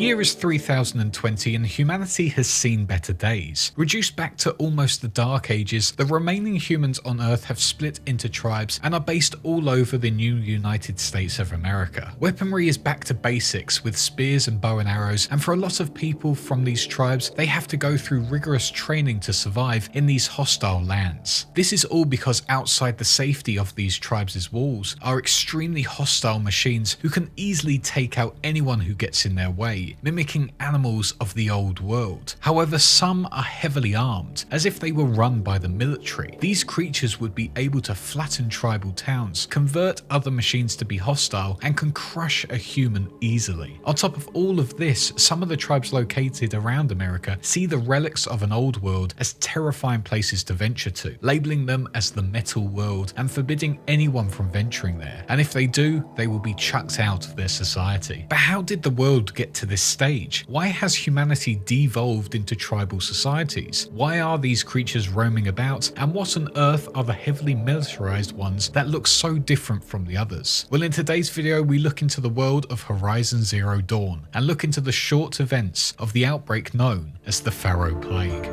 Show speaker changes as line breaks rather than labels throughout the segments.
year is 3020 and humanity has seen better days. Reduced back to almost the Dark Ages, the remaining humans on Earth have split into tribes and are based all over the new United States of America. Weaponry is back to basics with spears and bow and arrows, and for a lot of people from these tribes, they have to go through rigorous training to survive in these hostile lands. This is all because outside the safety of these tribes' walls are extremely hostile machines who can easily take out anyone who gets in their way, mimicking animals of the old world. However, some are heavily armed, as if they were run by the military. These creatures would be able to flatten tribal towns, convert other machines to be hostile, and can crush a human easily. On top of all of this, some of the tribes located around America see the relics of an old world as terrifying places to venture to, labeling them as the metal world and forbidding anyone from venturing there. And if they do, they will be chucked out of their society. But how did the world get to this stage? Why has humanity devolved into tribal societies? Why are these creatures roaming about? And what on earth are the heavily militarized ones that look so different from the others? Well, in today's video, we look into the world of Horizon Zero Dawn and look into the short events of the outbreak known as the Faro Plague.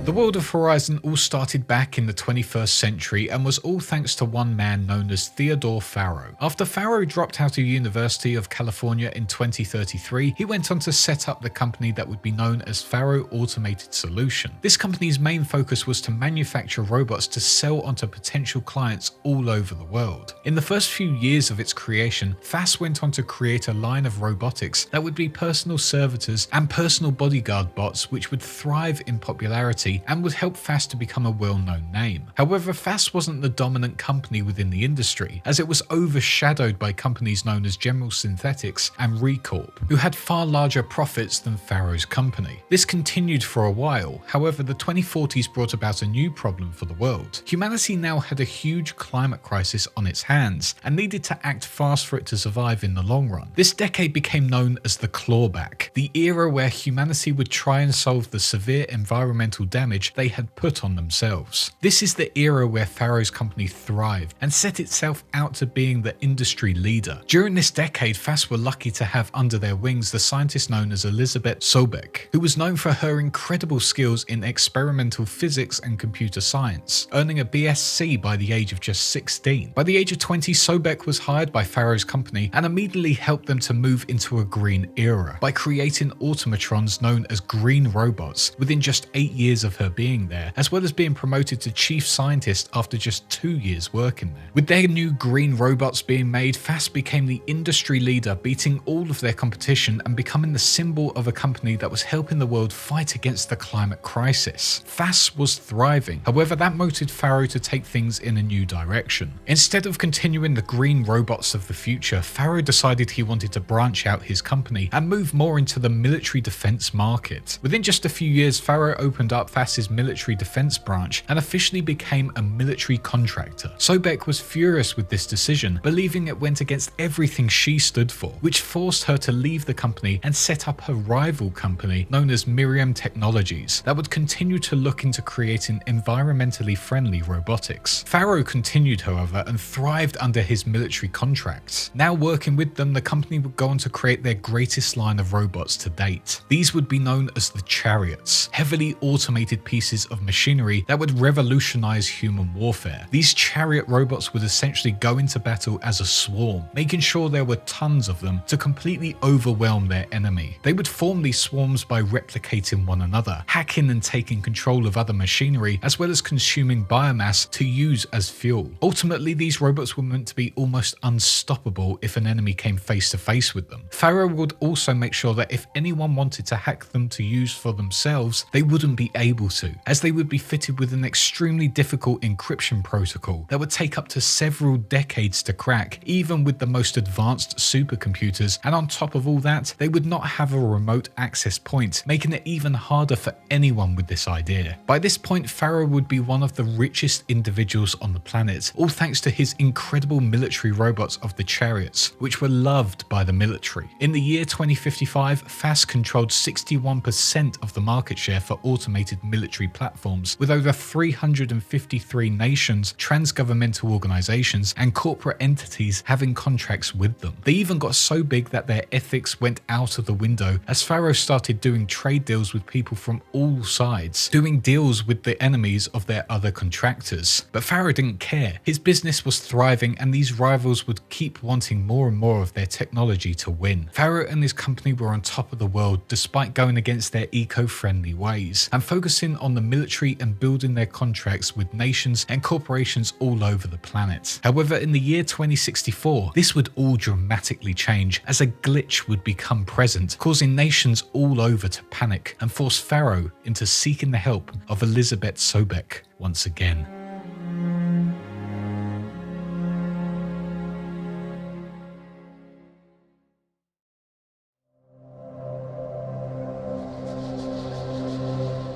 The world of Horizon all started back in the 21st century and was all thanks to one man known as Theodore Faro. After Faro dropped out of University of California in 2033, he went on to set up the company that would be known as Faro Automated Solution. This company's main focus was to manufacture robots to sell onto potential clients all over the world. In the first few years of its creation, FAS went on to create a line of robotics that would be personal servitors and personal bodyguard bots which would thrive in popularity and would help FAS to become a well-known name. However, FAS wasn't the dominant company within the industry, as it was overshadowed by companies known as General Synthetics and Recorp, who had far larger profits than Faro's company. This continued for a while, however the 2040s brought about a new problem for the world. Humanity now had a huge climate crisis on its hands, and needed to act fast for it to survive in the long run. This decade became known as the clawback, the era where humanity would try and solve the severe environmental damage they had put on themselves. This is the era where Faro's company thrived and set itself out to being the industry leader. During this decade, FAS were lucky to have under their wings the scientist known as Elizabeth Sobeck, who was known for her incredible skills in experimental physics and computer science, earning a BSc by the age of just 16. By the age of 20, Sobeck was hired by Faro's company and immediately helped them to move into a green era by creating automatrons known as green robots within just 8 years of her being there, as well as being promoted to chief scientist after just 2 years working there. With their new green robots being made, FAS became the industry leader, beating all of their competition and becoming the symbol of a company that was helping the world fight against the climate crisis. FAS was thriving, however that motivated Faro to take things in a new direction. Instead of continuing the green robots of the future, Faro decided he wanted to branch out his company and move more into the military defense market. Within just a few years, Faro opened up FAS's military defense branch and officially became a military contractor. Sobeck was furious with this decision, believing it went against everything she stood for, which forced her to leave the company and set up her rival company known as Miriam Technologies that would continue to look into creating environmentally friendly robotics. Faro continued, however, and thrived under his military contracts. Now working with them, the company would go on to create their greatest line of robots to date. These would be known as the Chariots, heavily automated pieces of machinery that would revolutionize human warfare. These chariot robots would essentially go into battle as a swarm, making sure there were tons of them to completely overwhelm their enemy. They would form these swarms by replicating one another, hacking and taking control of other machinery, as well as consuming biomass to use as fuel. Ultimately, these robots were meant to be almost unstoppable if an enemy came face to face with them. Faro would also make sure that if anyone wanted to hack them to use for themselves, they wouldn't be able able to, as they would be fitted with an extremely difficult encryption protocol that would take up to several decades to crack, even with the most advanced supercomputers, and on top of all that, they would not have a remote access point, making it even harder for anyone with this idea. By this point, Faro would be one of the richest individuals on the planet, all thanks to his incredible military robots of the chariots, which were loved by the military. In the year 2055, FAS controlled 61% of the market share for automated military platforms, with over 353 nations, transgovernmental organizations, and corporate entities having contracts with them. They even got so big that their ethics went out of the window as Faro started doing trade deals with people from all sides, doing deals with the enemies of their other contractors. But Faro didn't care. His business was thriving, and these rivals would keep wanting more and more of their technology to win. Faro and his company were on top of the world despite going against their eco-friendly ways, and focusing on the military and building their contracts with nations and corporations all over the planet. However, in the year 2064, this would all dramatically change as a glitch would become present, causing nations all over to panic and force Faro into seeking the help of Elizabeth Sobek once again.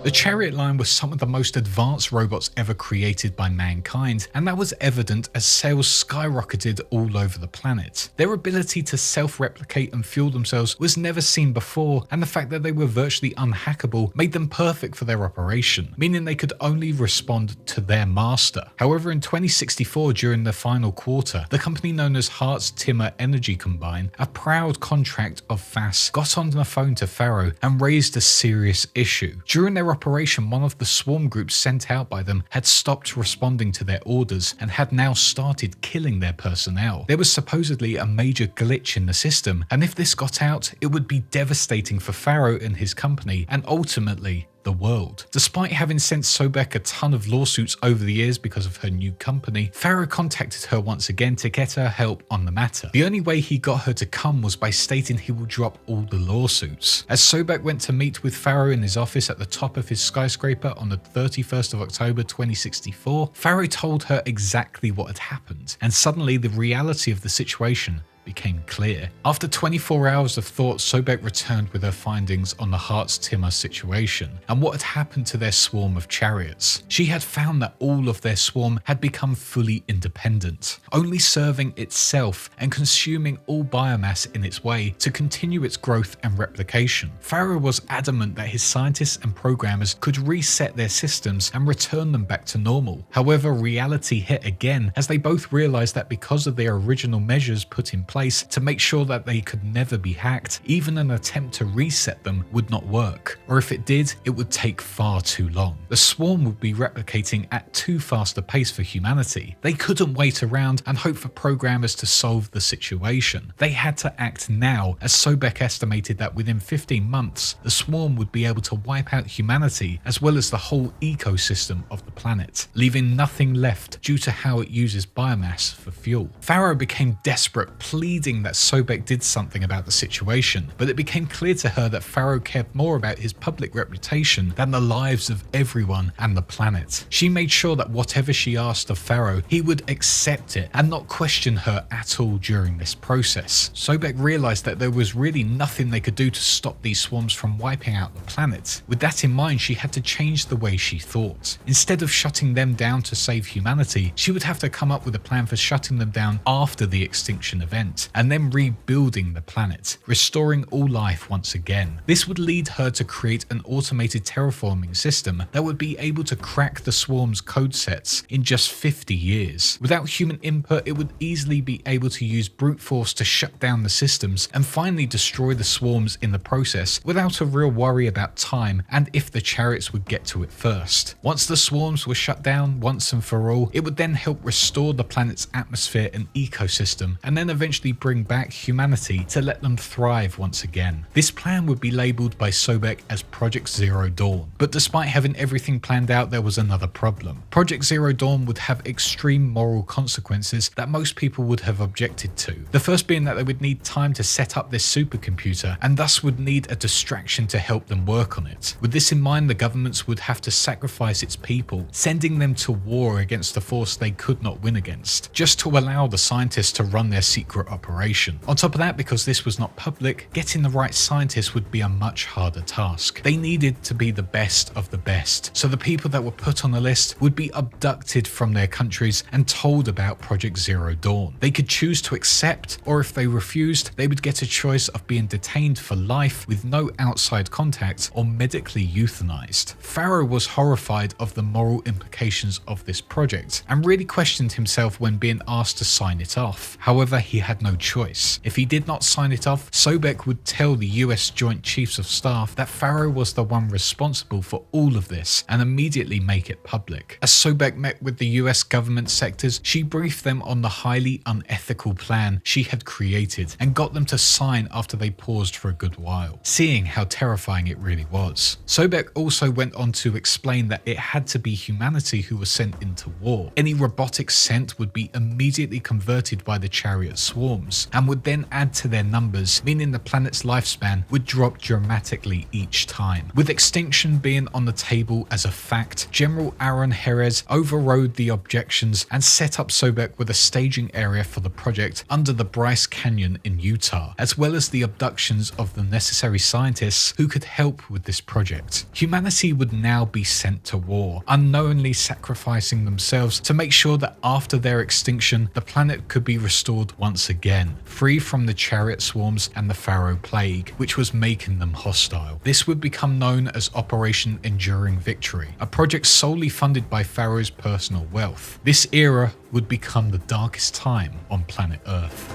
The chariot line was some of the most advanced robots ever created by mankind, and that was evident as sales skyrocketed all over the planet. Their ability to self-replicate and fuel themselves was never seen before, and the fact that they were virtually unhackable made them perfect for their operation, meaning they could only respond to their master. However, in 2064, during the final quarter, the company known as Hart's Timmer Energy Combine, a proud contract of FAS, got on the phone to Faro and raised a serious issue. During their operation, one of the swarm groups sent out by them had stopped responding to their orders and had now started killing their personnel. There was supposedly a major glitch in the system, and if this got out, it would be devastating for Faro and his company, and ultimately the world. Despite having sent Sobek a ton of lawsuits over the years because of her new company, Faro contacted her once again to get her help on the matter. The only way he got her to come was by stating he will drop all the lawsuits. As Sobek went to meet with Faro in his office at the top of his skyscraper on the 31st of October 2064, Faro told her exactly what had happened, and suddenly the reality of the situation became clear. After 24 hours of thought, Sobek returned with her findings on the Hart's Timmer situation and what had happened to their swarm of chariots. She had found that all of their swarm had become fully independent, only serving itself and consuming all biomass in its way to continue its growth and replication. Faro was adamant that his scientists and programmers could reset their systems and return them back to normal. However, reality hit again as they both realized that because of their original measures put in place to make sure that they could never be hacked, even an attempt to reset them would not work, or if it did, it would take far too long. The swarm would be replicating at too fast a pace for humanity. They couldn't wait around and hope for programmers to solve the situation. They had to act now, as Sobek estimated that within 15 months, the swarm would be able to wipe out humanity as well as the whole ecosystem of the planet, leaving nothing left due to how it uses biomass for fuel. Faro became desperate, pleading that Sobek did something about the situation, but it became clear to her that Faro cared more about his public reputation than the lives of everyone and the planet. She made sure that whatever she asked of Faro, he would accept it and not question her at all during this process. Sobek realized that there was really nothing they could do to stop these swarms from wiping out the planet. With that in mind, she had to change the way she thought. Instead of shutting them down to save humanity, she would have to come up with a plan for shutting them down after the extinction event, and then rebuilding the planet, restoring all life once again. This would lead her to create an automated terraforming system that would be able to crack the swarm's code sets in just 50 years. Without human input, it would easily be able to use brute force to shut down the systems and finally destroy the swarms in the process without a real worry about time and if the chariots would get to it first. Once the swarms were shut down once and for all, it would then help restore the planet's atmosphere and ecosystem, and then eventually actually bring back humanity to let them thrive once again. This plan would be labelled by Sobek as Project Zero Dawn, but despite having everything planned out, there was another problem. Project Zero Dawn would have extreme moral consequences that most people would have objected to. The first being that they would need time to set up this supercomputer and thus would need a distraction to help them work on it. With this in mind, the governments would have to sacrifice its people, sending them to war against a force they could not win against, just to allow the scientists to run their secret operation. On top of that, because this was not public, getting the right scientists would be a much harder task. They needed to be the best of the best, so the people that were put on the list would be abducted from their countries and told about Project Zero Dawn. They could choose to accept, or if they refused, they would get a choice of being detained for life with no outside contact or medically euthanized. Faro was horrified of the moral implications of this project and really questioned himself when being asked to sign it off. However, he had no choice. If he did not sign it off, Sobek would tell the US Joint Chiefs of Staff that Faro was the one responsible for all of this and immediately make it public. As Sobek met with the US government sectors, she briefed them on the highly unethical plan she had created and got them to sign after they paused for a good while, seeing how terrifying it really was. Sobek also went on to explain that it had to be humanity who was sent into war. Any robotics sent would be immediately converted by the chariot swarms and would then add to their numbers, meaning the planet's lifespan would drop dramatically each time. With extinction being on the table as a fact, General Aaron Jerez overrode the objections and set up Sobek with a staging area for the project under the Bryce Canyon in Utah, as well as the abductions of the necessary scientists who could help with this project. Humanity would now be sent to war, unknowingly sacrificing themselves to make sure that after their extinction, the planet could be restored once again, free from the chariot swarms and the Faro Plague, which was making them hostile. This would become known as Operation Enduring Victory, a project solely funded by Faro's personal wealth. This era would become the darkest time on planet Earth.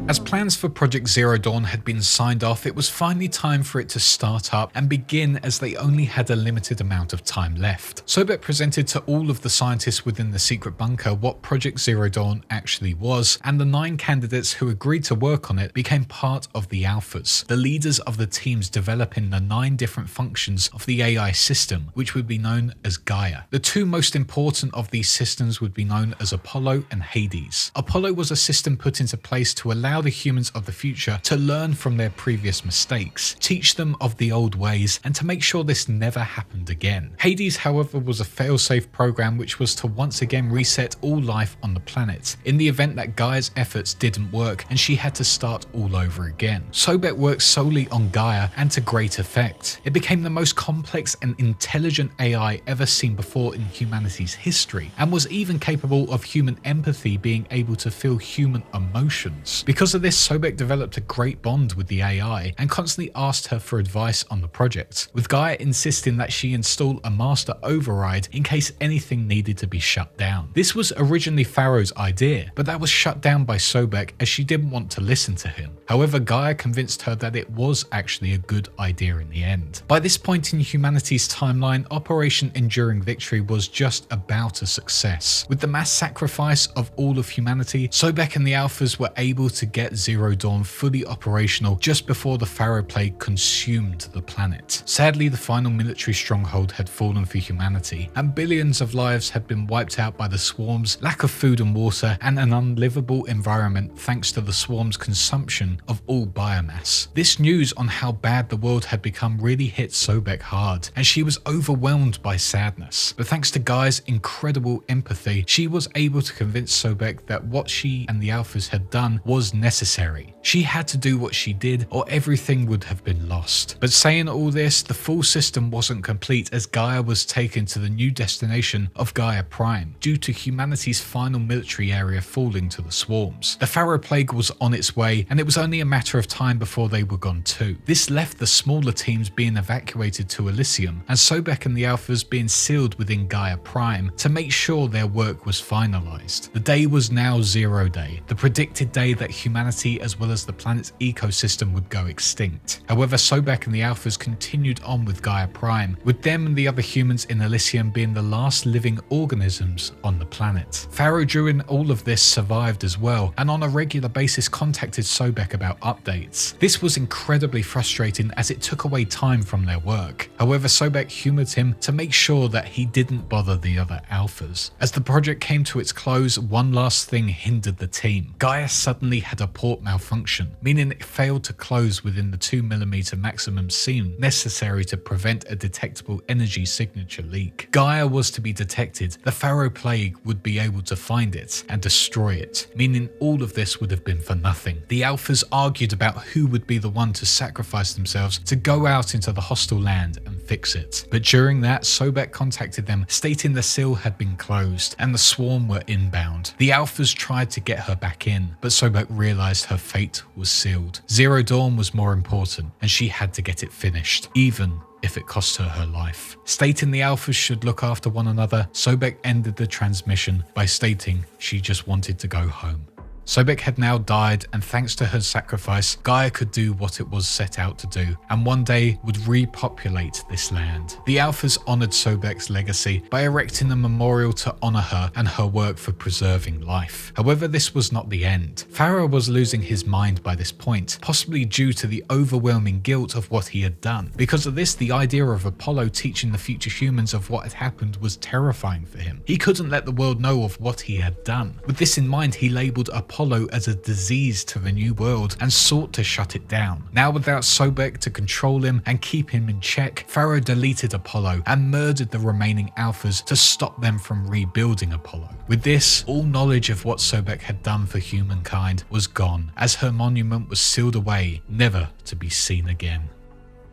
As plans for Project Zero Dawn had been signed off, it was finally time for it to start up and begin, as they only had a limited amount of time left. Sobek presented to all of the scientists within the secret bunker what Project Zero Dawn actually was, and the 9 candidates who agreed to work on it became part of the Alphas, the leaders of the teams developing the 9 different functions of the AI system, which would be known as Gaia. The 2 most important of these systems would be known as Apollo and Hades. Apollo was a system put into place to allow the humans of the future to learn from their previous mistakes, teach them of the old ways, and to make sure this never happened again. Hades, however, was a failsafe program which was to once again reset all life on the planet, in the event that Gaia's efforts didn't work and she had to start all over again. Sobek worked solely on Gaia and to great effect. It became the most complex and intelligent AI ever seen before in humanity's history, and was even capable of human empathy, being able to feel human emotions. Because of this, Sobek developed a great bond with the AI and constantly asked her for advice on the project, with Gaia insisting that she install a master override in case anything needed to be shut down. This was originally Faro's idea, but that was shut down by Sobek as she didn't want to listen to him. However, Gaia convinced her that it was actually a good idea in the end. By this point in humanity's timeline, Operation Enduring Victory was just about a success. With the mass sacrifice of all of humanity, Sobek and the Alphas were able to get Zero Dawn fully operational just before the Faro Plague consumed the planet. Sadly, the final military stronghold had fallen for humanity, and billions of lives had been wiped out by the swarms, lack of food and water, and an unlivable environment thanks to the swarms' consumption of all biomass. This news on how bad the world had become really hit Sobek hard, and she was overwhelmed by sadness. But thanks to Gaia's incredible empathy, she was able to convince Sobek that what she and the Alphas had done was necessary. She had to do what she did or everything would have been lost. But saying all this, the full system wasn't complete, as Gaia was taken to the new destination of Gaia Prime due to humanity's final military area falling to the swarms. The Faro Plague was on its way, and it was only a matter of time before they were gone too. This left the smaller teams being evacuated to Elysium, and Sobek and the Alphas being sealed within Gaia Prime to make sure their work was finalized. The day was now Zero Day, the predicted day that humanity humanity as well as the planet's ecosystem would go extinct. However, Sobek and the Alphas continued on with Gaia Prime, with them and the other humans in Elysium being the last living organisms on the planet. Faro, during all of this, survived as well, and on a regular basis contacted Sobek about updates. This was incredibly frustrating as it took away time from their work. However, Sobek humoured him to make sure that he didn't bother the other Alphas. As the project came to its close, one last thing hindered the team. Gaia suddenly had a port malfunction, meaning it failed to close within the 2mm maximum seam necessary to prevent a detectable energy signature leak. Gaia was to be detected, the Faro Plague would be able to find it and destroy it, meaning all of this would have been for nothing. The Alphas argued about who would be the one to sacrifice themselves to go out into the hostile land and fix it. But during that, Sobek contacted them stating the seal had been closed and the swarm were inbound. The Alphas tried to get her back in, but Sobek realized her fate was sealed. Zero Dawn was more important and she had to get it finished, even if it cost her her life. Stating the Alphas should look after one another, Sobek ended the transmission by stating she just wanted to go home. Sobek had now died, and thanks to her sacrifice, Gaia could do what it was set out to do, and one day would repopulate this land. The Alphas honoured Sobek's legacy by erecting a memorial to honour her and her work for preserving life. However, this was not the end. Faro was losing his mind by this point, possibly due to the overwhelming guilt of what he had done. Because of this, the idea of Apollo teaching the future humans of what had happened was terrifying for him. He couldn't let the world know of what he had done. With this in mind, he labelled Apollo as a disease to the new world and sought to shut it down. Now, without Sobek to control him and keep him in check, Faro deleted Apollo and murdered the remaining Alphas to stop them from rebuilding Apollo. With this, all knowledge of what Sobek had done for humankind was gone, as her monument was sealed away, never to be seen again.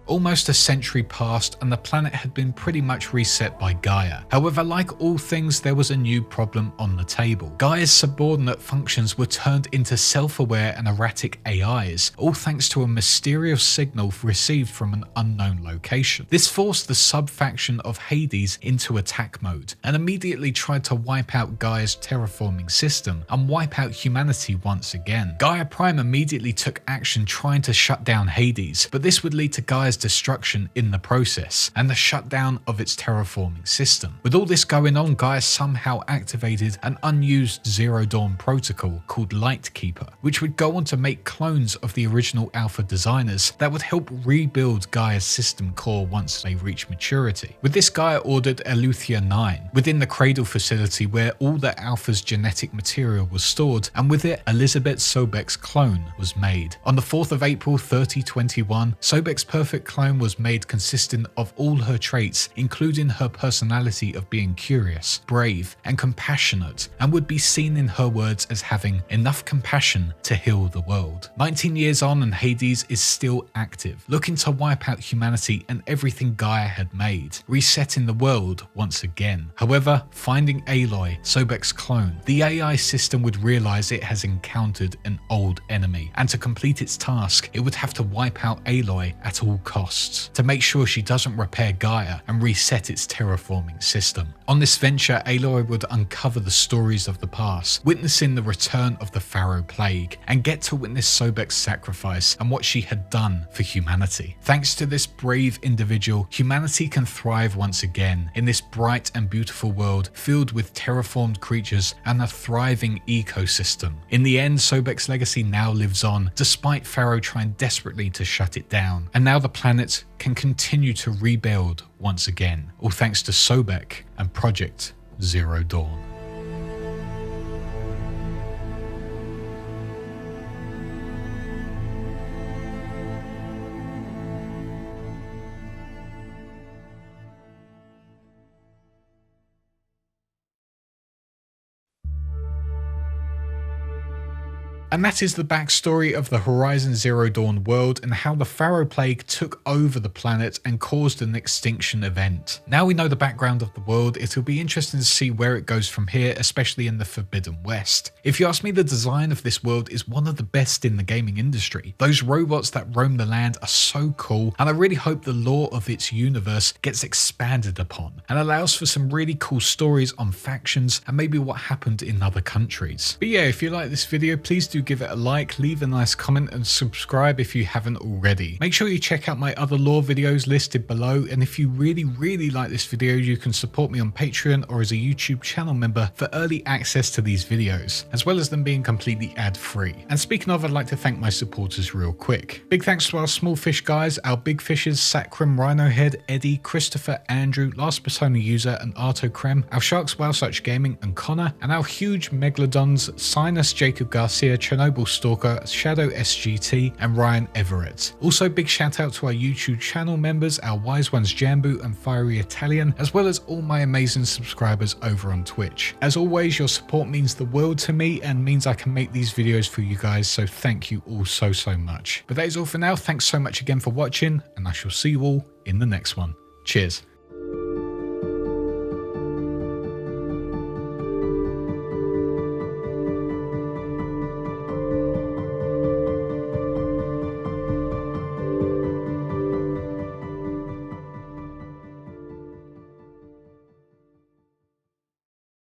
Almost a century passed and the planet had been pretty much reset by Gaia. However, like all things, there was a new problem on the table. Gaia's subordinate functions were turned into self-aware and erratic AIs, all thanks to a mysterious signal received from an unknown location. This forced the sub-faction of Hades into attack mode and immediately tried to wipe out Gaia's terraforming system and wipe out humanity once again. Gaia Prime immediately took action trying to shut down Hades, but this would lead to Gaia's destruction in the process and the shutdown of its terraforming system. With all this going on, Gaia somehow activated an unused Zero Dawn protocol called Lightkeeper, which would go on to make clones of the original Alpha designers that would help rebuild Gaia's system core once they reach maturity. With this, Gaia ordered Eleuthia 9 within the Cradle facility where all the Alpha's genetic material was stored, and with it, Elizabeth Sobek's clone was made. On the 4th of April 3021, Sobek's perfect clone was made consisting of all her traits, including her personality of being curious, brave, and compassionate, and would be seen in her words as having enough compassion to heal the world. 19 years on and Hades is still active, looking to wipe out humanity and everything Gaia had made, resetting the world once again. However, finding Aloy, Sobek's clone, the AI system would realize it has encountered an old enemy, and to complete its task, it would have to wipe out Aloy at all costs to make sure she doesn't repair Gaia and reset its terraforming system. On this venture, Aloy would uncover the stories of the past, witnessing the return of the Faro Plague, and get to witness Sobek's sacrifice and what she had done for humanity. Thanks to this brave individual, humanity can thrive once again in this bright and beautiful world filled with terraformed creatures and a thriving ecosystem. In the end, Sobek's legacy now lives on, despite Faro trying desperately to shut it down, and now the planet can continue to rebuild once again, all thanks to Sobek and Project Zero Dawn. And that is the backstory of the Horizon Zero Dawn world and how the Faro Plague took over the planet and caused an extinction event. Now we know the background of the world, it'll be interesting to see where it goes from here, especially in the Forbidden West. If you ask me, the design of this world is one of the best in the gaming industry. Those robots that roam the land are so cool, and I really hope the lore of its universe gets expanded upon and allows for some really cool stories on factions and maybe what happened in other countries. But yeah, if you like this video, please do do give it a like, leave a nice comment and subscribe if you haven't already. Make sure you check out my other lore videos listed below, and if you really like this video, you can support me on Patreon or as a YouTube channel member for early access to these videos, as well as them being completely ad-free. And speaking of, I'd like to thank my supporters real quick. Big thanks to our small fish guys, our big fishes Sacrum, Rhinohead, Eddie, Christopher, Andrew, Last Persona User and Arto Krem, our Sharks Whale Such Gaming and Connor, and our huge Megalodons Sinus, Jacob Garcia, Chernobyl Stalker, Shadow SGT and Ryan Everett. Also big shout out to our YouTube channel members, our Wise Ones Jambu and Fiery Italian, as well as all my amazing subscribers over on Twitch. As always, your support means the world to me and means I can make these videos for you guys, so thank you all so much. But that is all for now. Thanks so much again for watching, and I shall see you all in the next one. Cheers.